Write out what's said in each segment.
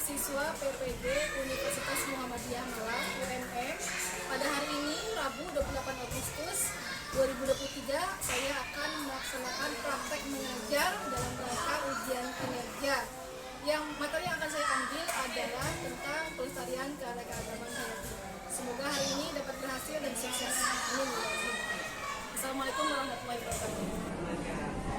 mahasiswa PPD Universitas Muhammadiyah Malang UMM. Pada hari ini Rabu 28 Agustus 2023 saya akan melaksanakan praktek mengajar dalam rangka ujian kinerja. Yang materi yang akan saya ambil adalah tentang pelestarian keanekaragaman hayati. Semoga hari ini dapat berhasil dan sukses. Amin. Assalamualaikum warahmatullahi wabarakatuh.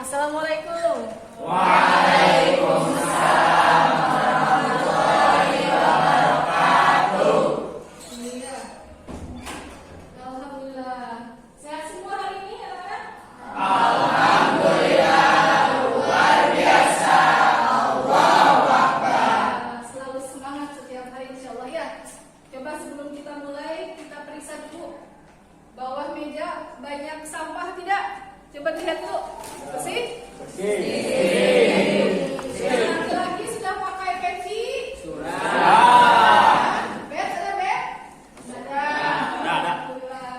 Assalamualaikum. Waalaikumsalam warahmatullahi wabarakatuh. Iya. Alhamdulillah. Sehat semua hari ini anak-anak? Alhamdulillah, luar biasa. Allahu Akbar. Selalu semangat setiap hari insyaallah ya. Coba sebelum kita mulai, kita periksa dulu bawah meja banyak sampah tidak? Coba dilihat dulu. Bersih? Yang laki-laki sudah pakai peci? Sudah. Bed ada bed? Ada. Alhamdulillah.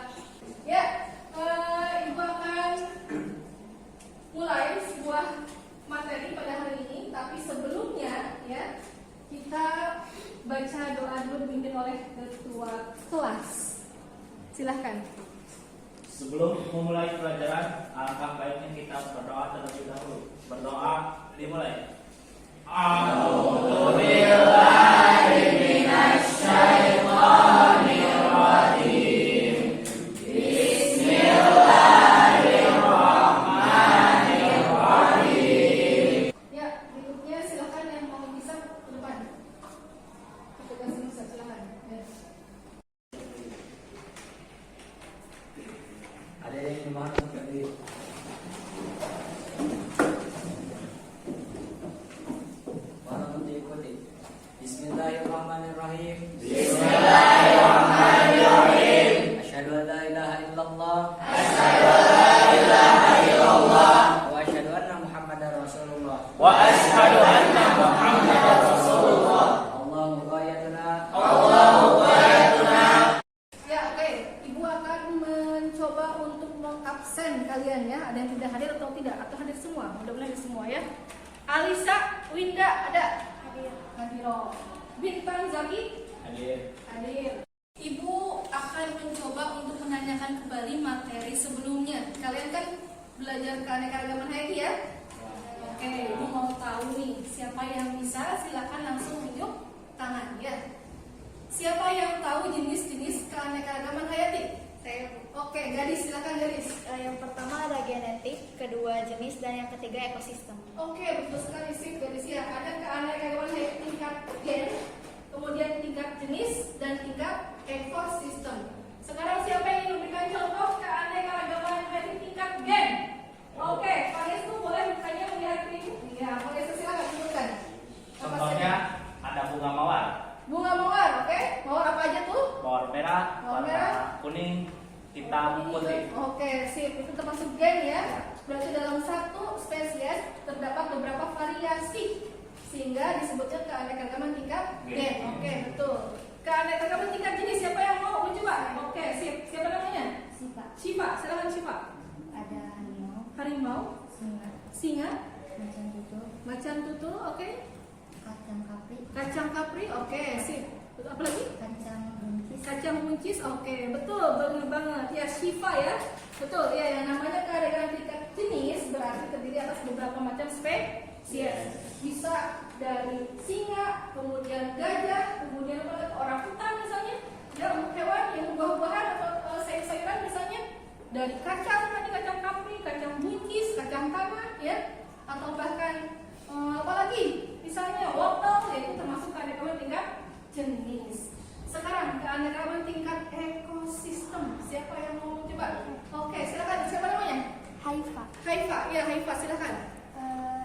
Ya, Ibu akan mulai sebuah materi pada hari ini, tapi sebelumnya ya kita baca doa dulu dipimpin oleh ketua kelas. Silahkan. Sebelum memulai pelajaran, alangkah baiknya kita berdoa terlebih dahulu. Berdoa dimulai. A'udzubillahi minasyaitonirrajim. Bismillahirrahmanirrahim. Ya, berikutnya silakan yang mau bisa ke depan. Petugas bisa silakan. Ya. Ada yang dimana tadi? Mana diikuti? Bismillahirrahmanirrahim. Bismillahirrahmanirrahim. Asyhadu an la ilaha illallah. Asyhadu an la ilaha illallah. Wa asyhadu anna Muhammadar Rasulullah. Wa asyhadu anna Muhammadar Rasulullah. Allahu ghayatuna. Allahu ghayatuna. Ya, oke. Ibu akan mencoba untuk mengabsen kalian ya. Ada yang tidak hadir atau tidak? Atau hadir semua? Mudah-mudahan hadir semua ya. Alisa, Winda ada? Hadir. Hadiro. Bintang Zaki? Hadir. Hadir. Ibu akan mencoba untuk menanyakan kembali materi sebelumnya. Kalian kan belajar keanekaragaman hayati ya? Oke, Ibu mau tahu nih siapa yang bisa, silakan langsung unjuk tangan ya. Siapa yang tahu jenis-jenis keanekaragaman hayati? Saya Oke, Gadis, silakan Gadis. yang pertama ada genetik, kedua jenis, dan yang ketiga ekosistem. Oke, betul sekali sih Gadis ya. Ada keanekaragaman hayati tingkat gen, kemudian tingkat jenis, dan tingkat ekosistem. Sekarang siapa yang ingin memberikan contoh keanekaragaman hayati tingkat gen? Oke, Pak Restu boleh bertanya melihat ini? Iya, Pak Restu silakan tunjukkan. Apa Contohnya ada bunga mawar. bunga mawar, oke? Mawar apa aja tuh? Mawar merah, Mawar warna merah. kuning, hitam, putih. Oke, sip. Itu termasuk gen ya. Berarti dalam satu spesies terdapat beberapa variasi sehingga disebutnya keanekaragaman tingkat gen. Oke, betul. Keanekaragaman tingkat jenis siapa yang mau mencoba? Oke, sip. Siapa namanya? Sifat Syifa. Silakan Syifa. ada harimau, Harimau, singa, singa, macan tutul, macan tutul, oke. kacang kapri, Kacang kapri, oke, sip. Apa lagi? kacang buncis, Kacang buncis, oke, betul, benar banget. Ya, Syifa ya, betul. Ya, yang namanya keanekaragaman tingkat jenis berarti terdiri atas beberapa macam spesies. Bisa dari singa, kemudian gajah, kemudian apa lagi? Orangutan misalnya, ya untuk hewan yang buah-buahan atau sayur-sayuran misalnya, dari kacang tadi, kacang kapri, kacang buncis, kacang tanah, ya, atau bahkan apa lagi? Misalnya wortel, yaitu termasuk keanekaragaman tingkat jenis. Sekarang keanekaragaman tingkat ekosistem. Siapa yang mau mencoba? Oke, silakan. Siapa namanya? haifa. Haifa. Ya, Haifa, silakan.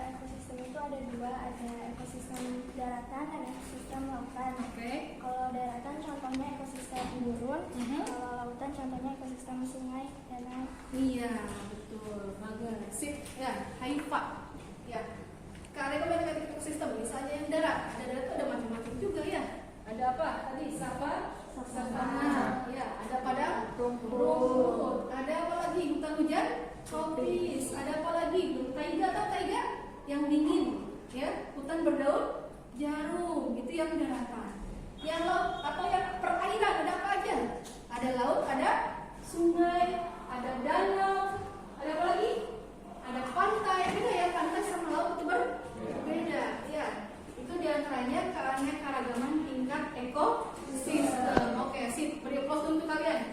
Ekosistem itu ada dua, ada ekosistem daratan, ada ekosistem lautan. Oke. Kalau daratan contohnya ekosistem gurun, Mhm. kalau lautan contohnya ekosistem sungai, danau. Iya, betul. Bagus. Sip. Ya, Haifa. Ya. Keanekaragaman tingkat ekosistem. Misalnya yang darat. Ada darat itu ada macam-macam juga ya. Ada apa? Tadi savana. Ya, ada padang rumput. Ada apa lagi? Hutan hujan tropis. Ada apa lagi? Bertai yang dingin, ya, hutan berdaun jarum, itu yang daratan. Yang laut atau yang perairan ada apa aja? Ada laut, ada sungai, ada danau, ada apa lagi? Ada pantai, beda ya, pantai sama laut itu berbeda, ya. Itu diantaranya keanekaragaman tingkat ekosistem. Oke, sip. Beri aplaus untuk kalian.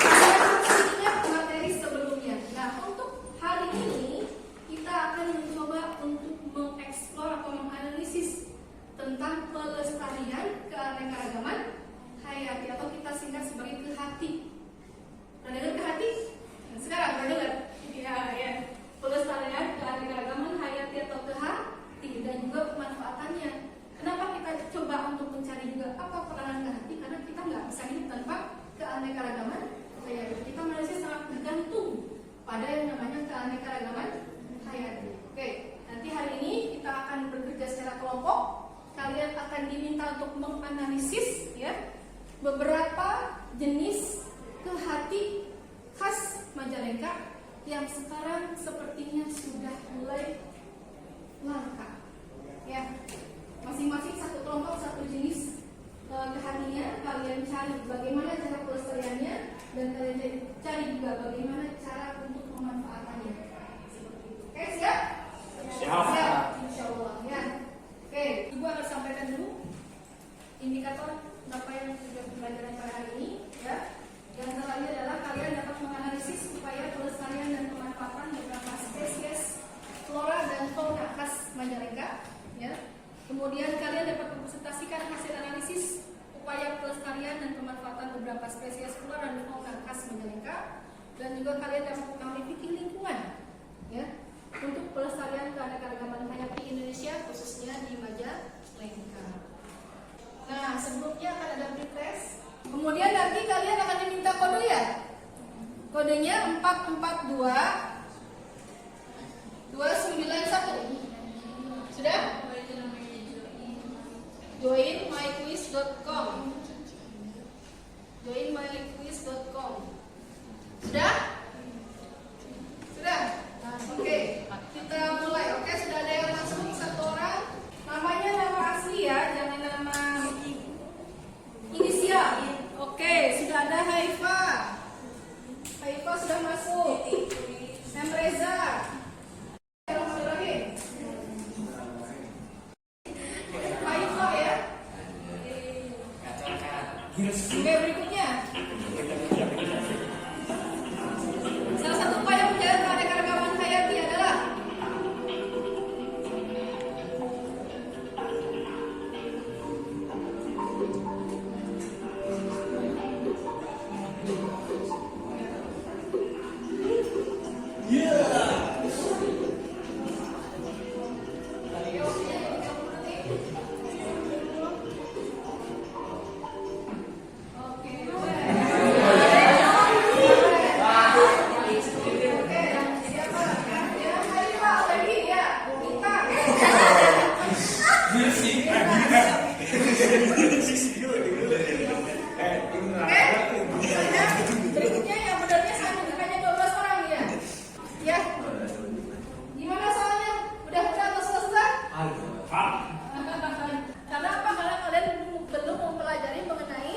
Kalian harus ingat materi sebelumnya. Nah, untuk hari ini kita akan mencoba untuk mengeksplor atau menganalisis tentang pelestarian keanekaragaman hayati atau kita singkat sebagai KEHATI. Pernah dengar KEHATI? Nah, sekarang pernah dengar? Ya. Pelestarian keanekaragaman hayati atau KEHATI dan juga pemanfaatannya. Kenapa kita coba untuk mencari juga apa peranan KEHATI? Karena kita nggak bisa hidup tanpa keanekaragaman hayati. Kita manusia sangat bergantung pada yang namanya keanekaragaman hayati. Oke, nanti hari ini kita akan bekerja secara kelompok. Kalian akan diminta untuk menganalisis ya beberapa jenis KEHATI khas Majalengka yang sekarang sepertinya sudah mulai langka. Ya, masing-masing satu kelompok satu jenis KEHATI-nya. Kalian cari bagaimana cara pelestariannya dan kalian cari juga bagaimana cara untuk pemanfaatannya. Seperti itu. Oke, siap? Siap. Insyaallah ya. Oke, Ibu akan sampaikan dulu indikator apa yang sudah pembelajaran pada hari ini ya. Yang terakhir adalah kalian dapat menganalisis upaya pelestarian dan pemanfaatan beberapa spesies flora dan fauna khas Majalengka ya. Kemudian kalian dapat mempresentasikan hasil analisis upaya pelestarian dan pemanfaatan beberapa spesies flora dan fauna khas Majalengka, dan juga kalian dapat meneliti lingkungan ya untuk pelestarian keanekaragaman hayati Indonesia khususnya di Majalengka. Nah, sebelumnya akan ada pretest. Kemudian nanti kalian akan diminta kode ya. Kodenya 44291. Sudah? Joinmyquiz.com. Joinmyquiz.com. Sudah? Sudah? Nah, oke. Kita mulai. Oke, sudah ada yang masuk satu orang. Namanya nama asli ya, jangan nama inisial. Oke, sudah ada Haifa. Haifa sudah masuk. Reza. Yang masuk lagi. Haifa ya. Oke, berikutnya. Salah satu upaya menjaga keanekaragaman hayati adalah berikutnya yang benarnya satu, hanya 12 orang ya. Ya. Gimana soalnya? Udah atau selesai? Karena apa? Karena kalian belum mempelajari mengenai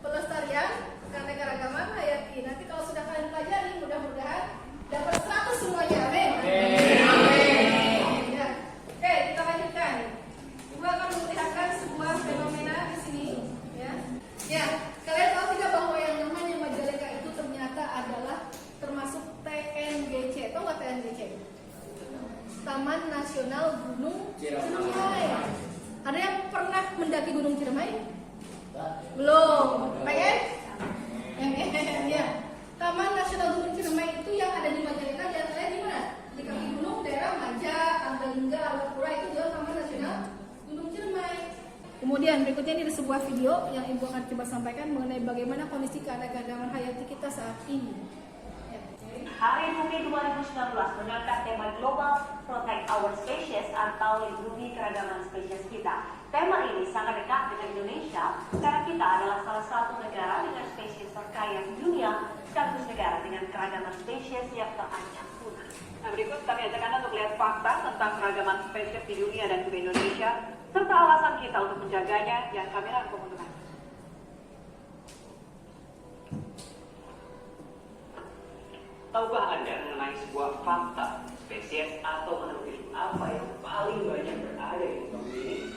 pelestarian keanekaragaman hayati. Nanti kalau sudah kalian pelajari, mudah-mudahan dapat 100 semuanya. Amin. Ya. Oke, kita lanjutkan. Ibu akan memperlihatkan sebuah fenomena di sini, ya. Ya, kalian tahu tidak bahwa yang namanya Majalengka itu ternyata adalah termasuk TNGC. Tahu nggak TNGC? Taman Nasional Gunung Ciremai. Ada yang pernah mendaki Gunung Ciremai? Belum. Pengen? Pengen, ya. Taman Nasional Gunung Ciremai itu yang ada di Majalengka, dan di mana? Di kaki gunung daerah Maja, Anggalengga, Alapura, itu juga Taman Nasional Gunung Ciremai. Kemudian berikutnya ini ada sebuah video yang Ibu akan coba sampaikan mengenai bagaimana kondisi keanekaragaman hayati kita saat ini. Ya. Hari Bumi 2019 mengangkat tema global Protect Our Species atau lindungi keragaman spesies kita. Tema ini sangat dekat dengan Indonesia karena kita adalah salah satu negara dengan spesies terkaya di dunia sekaligus negara dengan keragaman spesies yang terancam punah. Nah, berikut kami ajak Anda untuk lihat fakta tentang keragaman spesies di dunia dan juga Indonesia, serta alasan kita untuk menjaganya yang kami rangkum untuk Anda. Tahukah Anda mengenai sebuah fakta spesies atau makhluk hidup apa yang paling banyak berada di bumi ini?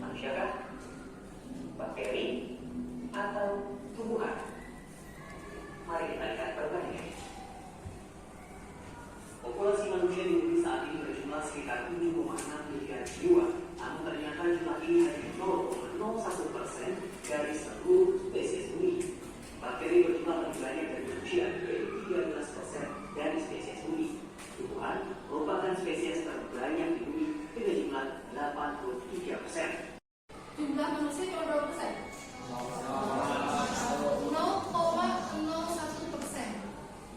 Manusiakah? Bakteri? Atau tumbuhan? Mari kita lihat perbandingan. Populasi manusia di bumi saat ini berjumlah sekitar 7,6 miliar jiwa. Namun ternyata jumlah ini hanya 0,01% dari seluruh spesies bumi. Bakteri berjumlah lebih banyak dari manusia, yaitu 13% dari spesies bumi. Tumbuhan merupakan spesies terbanyak di bumi dengan jumlah 83%. Jumlah manusia cuma berapa persen? 0,01%.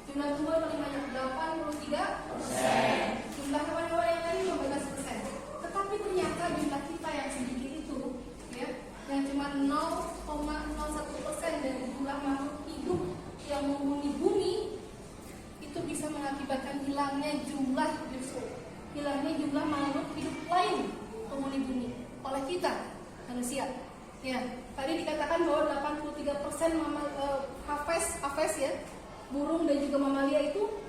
Jumlah tumbuhan paling banyak 83%. Jumlah hewan-hewan yang lain 15%. Tetapi ternyata jumlah kita yang sedikit itu, ya, yang cuma 0,01% dari jumlah makhluk hidup yang menghuni bumi, itu bisa mengakibatkan hilangnya jumlah makhluk hidup lain penghuni bumi oleh kita manusia. Ya, tadi dikatakan bahwa 83% Hafes ya, burung dan juga mamalia itu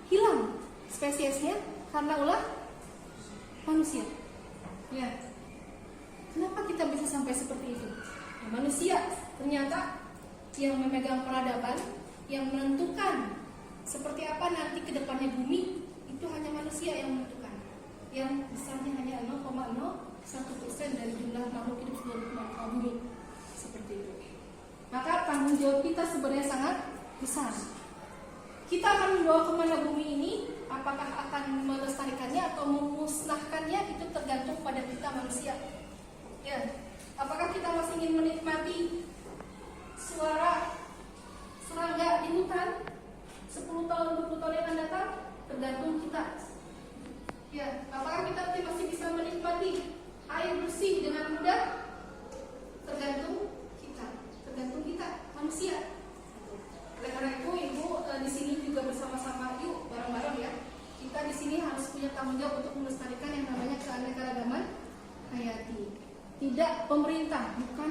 hilang spesiesnya karena ulah manusia. Ya, kenapa kita bisa sampai seperti itu? Nah, manusia ternyata yang memegang peradaban, yang menentukan seperti apa nanti kedepannya bumi, itu hanya manusia yang menentukan. Yang besarnya hanya 0,01% dari jumlah makhluk hidup seluruh bumi. Seperti itu. Maka tanggung jawab kita sebenarnya sangat besar. Kita akan membawa kemana bumi ini, apakah akan melestarikannya atau memusnahkannya, itu tergantung pada kita manusia. Ya, apakah kita masih ingin menikmati suara serangga di hutan 10 tahun, 20 tahun yang akan datang? Tergantung kita. Ya, apakah kita nanti masih bisa menikmati air bersih dengan mudah? Tergantung kita manusia. Oleh karena itu, Ibu di sini juga bersama-sama yuk bareng-bareng ya. Kita di sini harus punya tanggung jawab untuk melestarikan yang namanya keanekaragaman hayati. Tidak pemerintah, bukan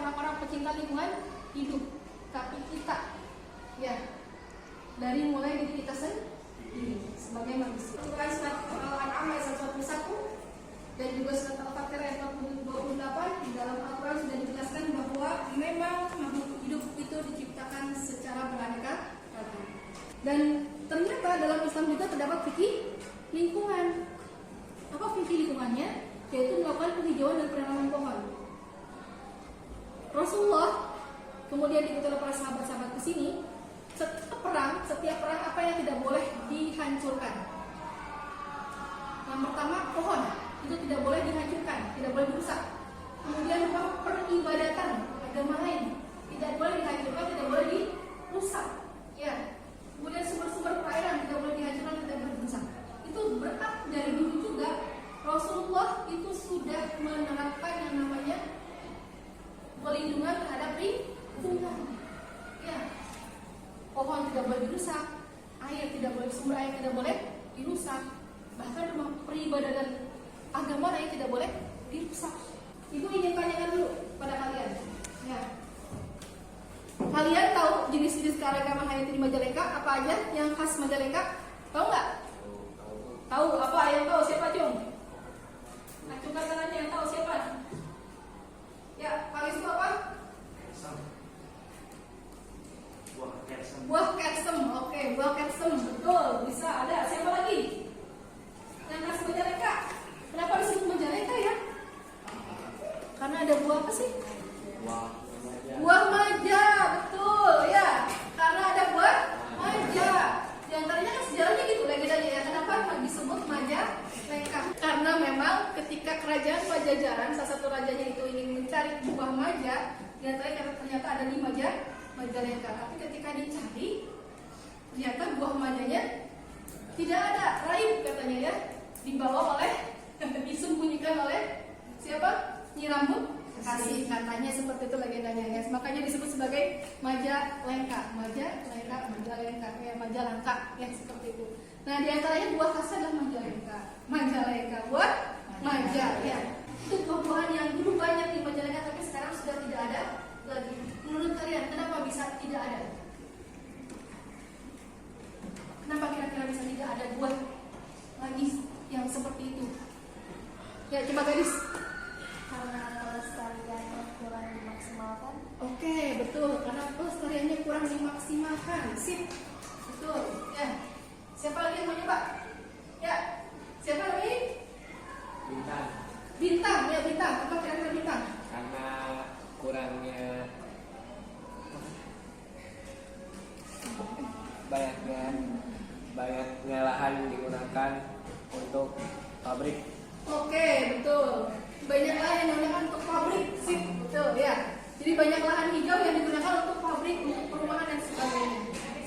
orang-orang pecinta lingkungan hidup, tapi kita. Ya, dari mulai diri kita sendiri sebagai manusia. Bukan surat Al-An'am ayat 141 dan juga surat Al-Fatihah ayat 28, di dalam Al-Quran sudah dijelaskan bahwa memang makhluk hidup itu diciptakan secara beraneka ragam. Dan ternyata dalam Islam juga terdapat fikih lingkungan. Apa fikih lingkungannya? Yaitu melakukan penghijauan dan penanaman pohon. Rasulullah kemudian diikuti oleh para sahabat-sahabat ke sini. Setiap perang apa yang tidak boleh dihancurkan? Yang pertama, pohon itu tidak boleh dihancurkan, tidak boleh dirusak. Kemudian peribadatan agama lain tidak boleh dihancurkan, tidak boleh dirusak. Ya. Kemudian sumber-sumber perairan tidak boleh dihancurkan, tidak boleh dirusak. Itu berarti dari dulu juga Rasulullah itu sudah menerapkan yang namanya pelindungan terhadap lingkungan. Ya. Pohon tidak boleh dirusak, sumber air tidak boleh dirusak, bahkan rumah peribadatan agama lain tidak boleh dirusak. Ibu ingin tanyakan dulu pada kalian. Ya. Kalian tahu jenis-jenis keanekaragaman hayati di Majalengka apa aja yang khas Majalengka? Tahu nggak? Tahu apa? Yang tahu siapa, Cung? Acungkan tangannya yang tahu siapa? Ya, paling suka apa? Buah kersem. Oke, buah kersem. Betul, bisa ada. Siapa lagi? Yang khas Majalengka. Kenapa disebut Majalengka ya? Karena ada buah apa sih? Buah maja, betul ya. Karena ada buah maja. Di antaranya kan sejarahnya gitu, legendanya ya. Kenapa disebut Majalengka? Karena memang ketika kerajaan Pajajaran, salah satu rajanya itu ingin mencari buah maja, di antaranya ternyata ada di Majalengka. Tapi ketika dicari, ternyata buah majanya tidak ada, raib katanya ya, dibawa oleh, disembunyikan oleh siapa? Nyi Rambut kasih, katanya seperti itu legendanya ya. Makanya disebut sebagai Majalengka, ya Majalengka ya seperti itu. Nah di antaranya buah khasnya adalah Majalengka buat maja ya. Itu buah-buahan yang dulu banyak di Majalengka tapi sekarang sudah tidak ada lagi. Menurut kalian kenapa bisa tidak ada? Kenapa kira-kira bisa tidak ada buah lagi yang seperti itu? Ya coba gadis. Karena pelestariannya kurang dimaksimalkan. Oke, betul. Karena pelestariannya kurang dimaksimalkan. Sip. Betul. Ya. Siapa lagi yang mau nyoba? Ya. Siapa lagi? Bintang. Bintang. Ya, Bintang. Apa kira-kira Bintang? Karena kurangnya banyaknya lahan digunakan untuk pabrik. Oke, betul. Banyak lahan yang digunakan untuk pabrik. Sip. Betul, ya. Jadi banyak lahan hijau yang digunakan untuk pabrik, untuk perumahan dan sebagainya.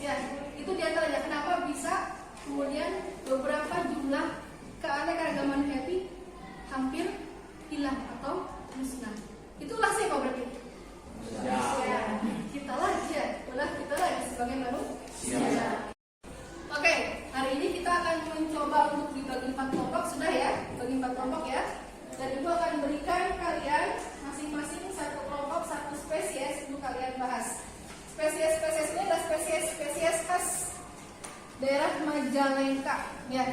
Ya, itu diantaranya kenapa bisa kemudian beberapa jumlah keanekaragaman happy hampir hilang atau musnah. Itulah siapa berarti? Ya. Kita lagi sebagai manusia. Oke, hari ini kita akan mencoba untuk dibagi 4 kelompok. Sudah ya, bagi 4 kelompok ya. Dan ibu akan berikan kalian masing-masing satu kelompok, satu spesies untuk kalian bahas. Spesies-spesies ini adalah spesies khas daerah Majalengka ya.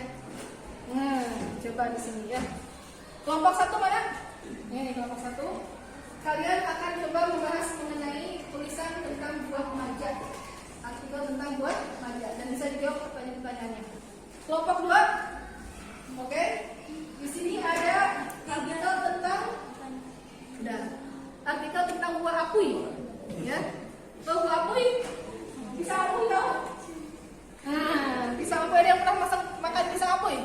Nah, coba di sini ya. Kelompok 1 mana? Ini kelompok 1. Kalian akan coba membahas mengenai tulisan tentang buah maja, artikel tentang buah maja, dan bisa dijawab pertanyaan-pertanyaannya. Kelompok 2, oke. Di sini ada artikel tentang buah apui, ya. Tahu buah apui? Pisang apui tahu? Nah, pisang apui, ada yang pernah makan pisang apui?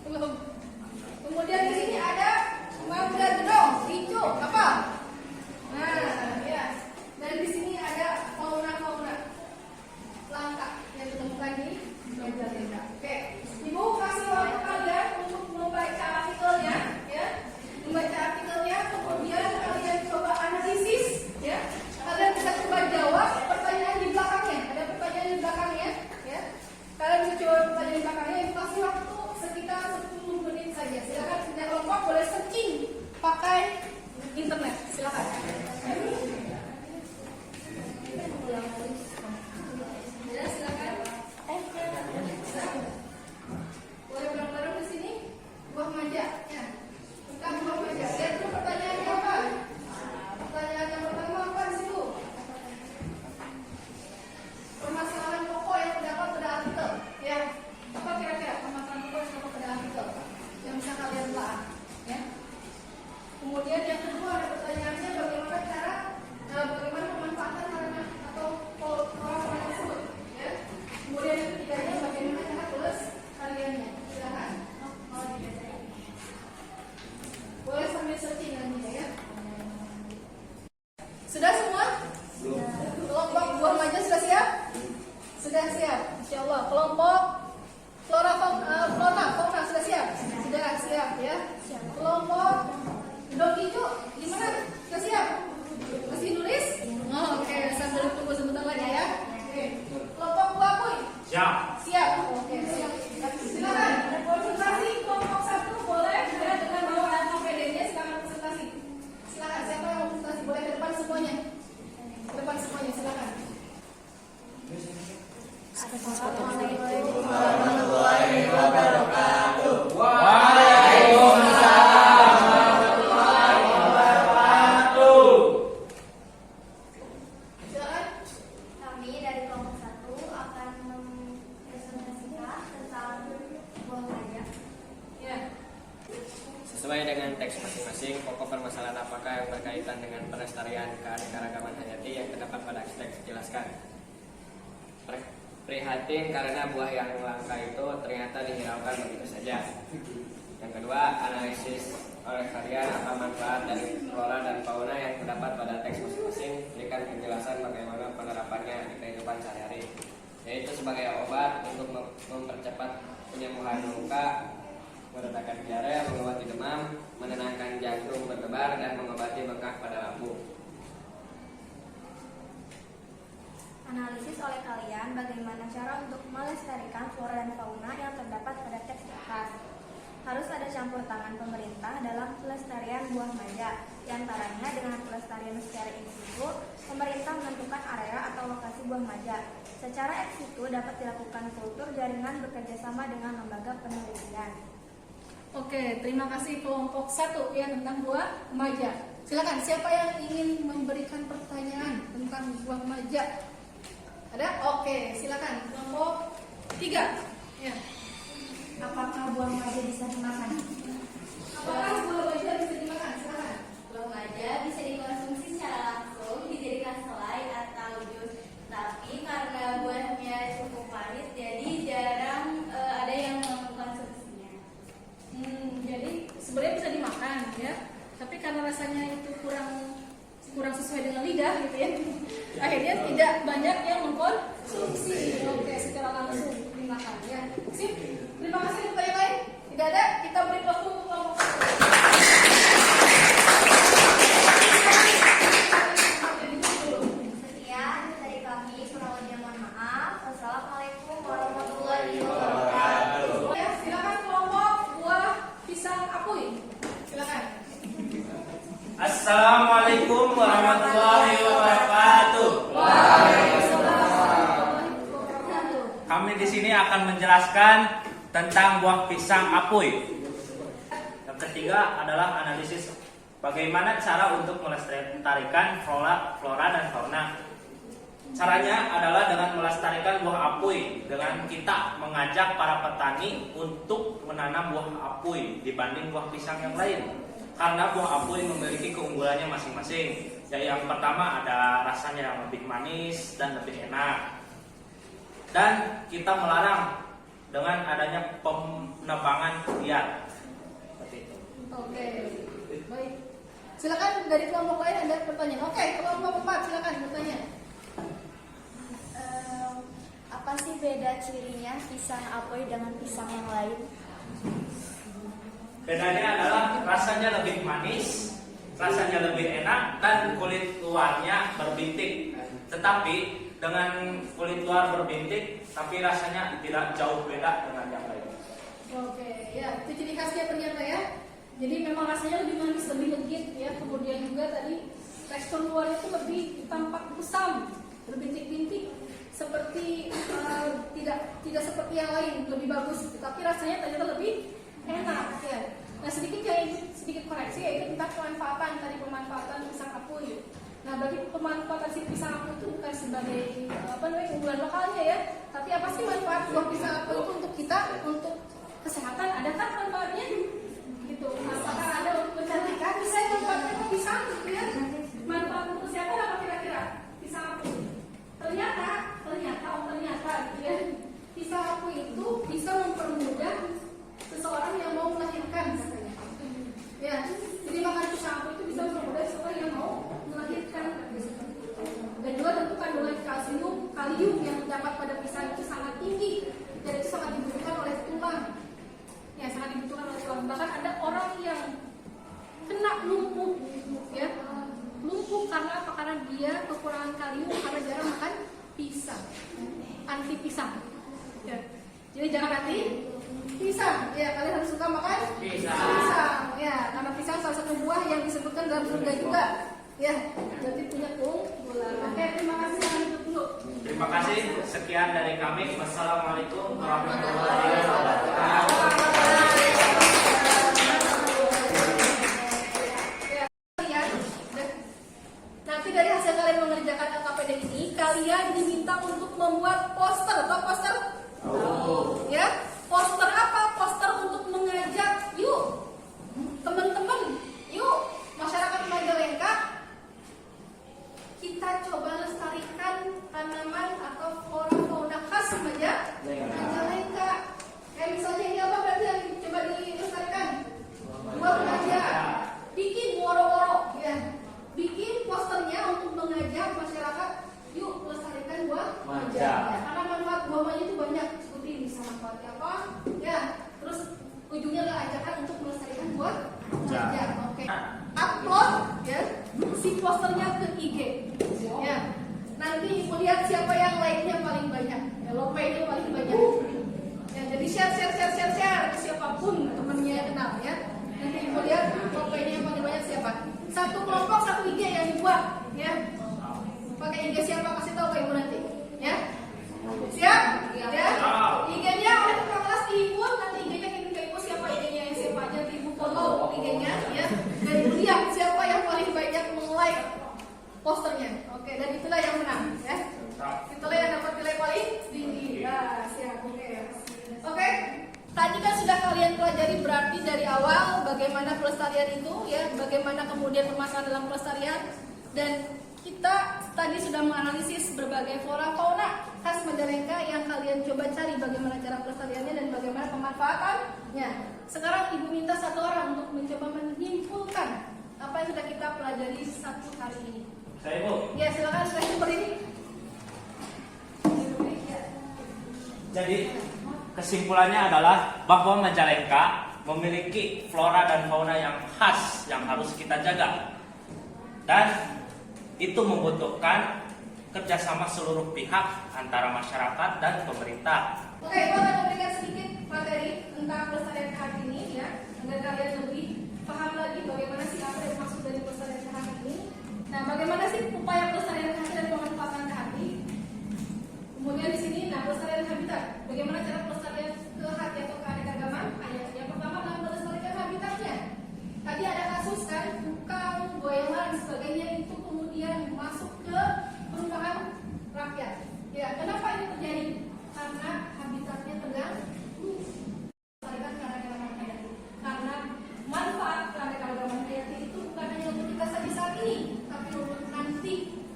Belum. Kemudian di sini ada mangga gedong, hijau, apa? Nah, ya. Dan di sini ada fauna langka yang ditemukan di Majalengka. Oke, ibu kasih waktu kalian untuk membaca artikelnya, ya. Membaca artikelnya, kemudian kalian coba analisis, ya. Kalian bisa coba jawab pertanyaan di belakangnya. Ada pertanyaan di belakangnya, ya. Kalian bisa coba pertanyaan di belakangnya. Ibu kasih waktu sekitar 10 menit saja. Silakan setiap kelompok boleh searching pakai internet. Silakan. Ya, silakan. Boleh bareng-bareng di sini. Buah maja, ya. Tentang buah maja. Lihat dulu pertanyaannya apa? Pertanyaan yang pertama apa di situ? Permasalahan pokok yang terdapat pada artikel, ya. Apa kira-kira permasalahan pokok yang terdapat pada artikel yang bisa kalian telah, ya? Kemudian yang kedua ada pertanyaannya bagaimana pemanfaatan tanaman atau orang tersebut, ya. Kemudian yang ketiganya bagaimana cara pelestariannya. Silakan. Boleh sambil searching nanti ya. Sudah semua? Kelompok buah maja sudah siap? Sudah siap, insyaallah. Kelompok flora fauna sudah siap? Sudah siap ya. Kelompok gedong hijau gimana? Sudah siap? Masih nulis? Oh, oke, sambil tunggu sebentar lagi ya. Oke. Kelompok buah apui? Siap. Siap. Oke, siap. Silakan konsultasi kelompok 1 boleh ya dengan bawa APD-nya, silakan konsultasi. Silakan siapa yang mau konsultasi boleh ke depan semuanya. Ke depan semuanya silakan. Assalamualaikum. Silakan. Kami dari kelompok 1 akan mempresentasikan tentang buah maja. Ya. Sesuai dengan teks masing-masing, pokok permasalahan apakah yang berkaitan dengan pelestarian keanekaragaman hayati yang terdapat pada teks dijelaskan. Prihatin karena buah yang langka itu ternyata dihiraukan begitu saja. Yang kedua, analisis oleh kalian apa manfaat dari flora dan fauna yang terdapat pada teks masing-masing, berikan penjelasan bagaimana penerapannya di kehidupan sehari-hari, yaitu sebagai obat untuk mempercepat penyembuhan luka, meredakan diare, mengobati demam, menenangkan jantung berdebar, dan mengobati bengkak pada lambung. Analisis oleh kalian bagaimana cara untuk melestarikan flora dan fauna yang terdapat pada teks di atas. Harus ada campur tangan pemerintah dalam pelestarian buah maja. Di antaranya dengan pelestarian secara in situ, pemerintah menentukan area atau lokasi buah maja. Secara ex situ dapat dilakukan kultur jaringan bekerjasama dengan lembaga penelitian. Oke, terima kasih kelompok 1 ya tentang buah maja. Silakan, siapa yang ingin memberikan pertanyaan tentang buah maja? Ada? Oke, silakan. Kelompok 3. Ya. Apakah buah maja bisa dimakan? Apakah buah maja bisa dimakan? Silakan. Buah maja bisa dikonsumsi secara langsung, dijadikan selai atau jus. Tapi karena buahnya cukup manis, jadi jarang ada yang mengkonsumsinya. Jadi sebenarnya bisa dimakan ya, tapi karena rasanya itu kurang sesuai dengan lidah gitu ya, akhirnya tidak banyak yang mengkonsumsi. Oke, secara langsung dimakan ya. Sip. Terima kasih untuk yang lain. Tidak ada, kita beri waktu untuk kelompok 1. Sekian dari kami, kurang lebihnya mohon maaf. Wassalamualaikum warahmatullahi wabarakatuh. Ya, silakan kelompok buah pisang apuy. Silakan. Assalamualaikum warahmatullahi wabarakatuh. Kami di sini akan menjelaskan tentang buah pisang apuy. Yang ketiga adalah analisis bagaimana cara untuk melestarikan flora dan fauna. Caranya adalah dengan melestarikan buah apuy dengan kita mengajak para petani untuk menanam buah apuy dibanding buah pisang yang lain. Karena buah apuy memiliki keunggulannya masing-masing. Yang pertama ada rasanya yang lebih manis dan lebih enak. Dan kita melarang dengan adanya penebangan liar. Seperti itu. Oke, baik. Silakan dari kelompok lain ada pertanyaan. Oke, kelompok 4 silakan bertanya. Apa sih beda cirinya pisang apoy dengan pisang yang lain? Bedanya adalah rasanya lebih manis, rasanya lebih enak, dan kulit luarnya berbintik. Tetapi dengan kulit luar berbintik, tapi rasanya tidak jauh beda dengan yang lain. Oke, ya itu ciri khasnya ternyata ya. Jadi memang rasanya lebih manis, lebih legit ya. Kemudian juga tadi tekstur luarnya itu lebih tampak kusam, berbintik-bintik, seperti tidak seperti yang lain, lebih bagus. Tapi rasanya ternyata lebih enak ya. Nah sedikit koreksi yaitu tentang pemanfaatan pisang apuy. Nah bagi pemanfaatan si pisang apuy itu bukan sebagai unggulan lokalnya ya, tapi apa sih manfaat buah pisang apuy itu untuk kita, untuk kesehatan? Adakah manfaatnya? Gitu. Apakah ada untuk kecantikan? Misalnya manfaatnya pisang gitu ya. Manfaat untuk kesehatan apa kira-kira pisang apuy? Ternyata gitu ya. Pisang apuy itu bisa mempermudah seseorang yang mau melahirkan katanya. Ya, jadi makan pisang apuy itu bisa mempermudah seseorang yang mau melahirkan. Dan juga tentu kandungan kalium yang terdapat pada pisang itu sangat tinggi dan itu sangat dibutuhkan oleh tulang. Ya, sangat dibutuhkan oleh tulang. Bahkan ada orang yang kena lumpuh, ya, lumpuh karena apa? Karena dia kekurangan kalium karena jarang makan pisang, anti pisang. Ya. Jadi jangan anti pisang, ya kalian harus suka makan pisang, ya karena pisang salah satu buah yang disebutkan dalam surga juga, ya jadi punya keunggulan. Oke, terima kasih, lanjut dulu. Terima kasih, sekian dari kami. Wassalamualaikum warahmatullahi wabarakatuh. Nanti dari hasil kalian mengerjakan LKPD ini, kalian diminta untuk membuat poster. Tahu poster? Ya, poster apa? Poster untuk mengajak, yuk teman-teman, yuk masyarakat Majalengka, kita coba lestarikan tanaman atau flora fauna khas Majalengka. Kayak misalnya ini apa berarti yang coba dilestarikan? Buah maja. Bikin woro-woro, ya. Bikin posternya untuk mengajak masyarakat, yuk lestarikan buah maja. Ya, karena manfaat buah maja itu banyak, seperti bisa manfaatnya apa? Ya, dari awal bagaimana pelestarian itu ya, bagaimana kemudian permasalahan dalam pelestarian, dan kita tadi sudah menganalisis berbagai flora fauna khas Majalengka yang kalian coba cari bagaimana cara pelestariannya dan bagaimana pemanfaatannya. Sekarang Ibu minta satu orang untuk mencoba menyimpulkan apa yang sudah kita pelajari satu hari ini. Saya Bu. Ya silakan, silahkan berdiri. Jadi kesimpulannya adalah bahwa Majalengka memiliki flora dan fauna yang khas yang harus kita jaga, dan itu membutuhkan kerjasama seluruh pihak antara masyarakat dan pemerintah. Oke, Ibu akan memberikan sedikit materi tentang pelestarian kahar ini ya, agar kalian lebih paham lagi bagaimana sih apa yang maksud dari pelestarian kahar ini. Nah, bagaimana sih upaya pelestarian kahar dan pemanfaatan kahar ini? Kemudian di sini, nah pelestarian habitat. Bagaimana cara pelestarian kahar atau keanekaragaman? Yang pertama adalah melestarikan habitatnya. Tadi ada kasus kan, kukang, goyang dan sebagainya itu kemudian masuk ke perumahan rakyat. Ya, kenapa ini terjadi? Karena habitatnya terganggu. Melestarikan keanekaragaman hayati. Karena manfaat keanekaragaman hayati itu bukan hanya untuk kita saat ini, tapi untuk nanti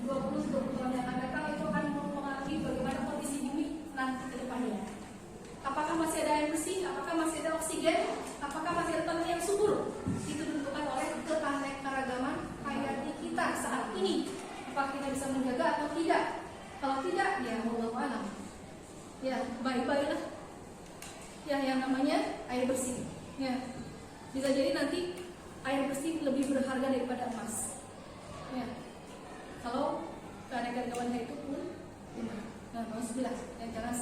20 tahun yang akan datang itu akan mempengaruhi bagaimana kondisi bumi nanti ke depannya. Apakah masih ada air bersih? Apakah masih ada oksigen? Apakah masih ada tanah yang subur? Itu ditentukan oleh keanekaragaman hayati kita saat ini. Apakah kita bisa menjaga atau tidak? Kalau tidak, ya wallahu a'lam. Ya, baik-baiklah. Ya, yang namanya air bersih. Ya, bisa jadi nanti air bersih lebih berharga daripada emas. Ya, kalau keanekaragaman hayati itu pun, nah, alhamdulillah, ya, jangan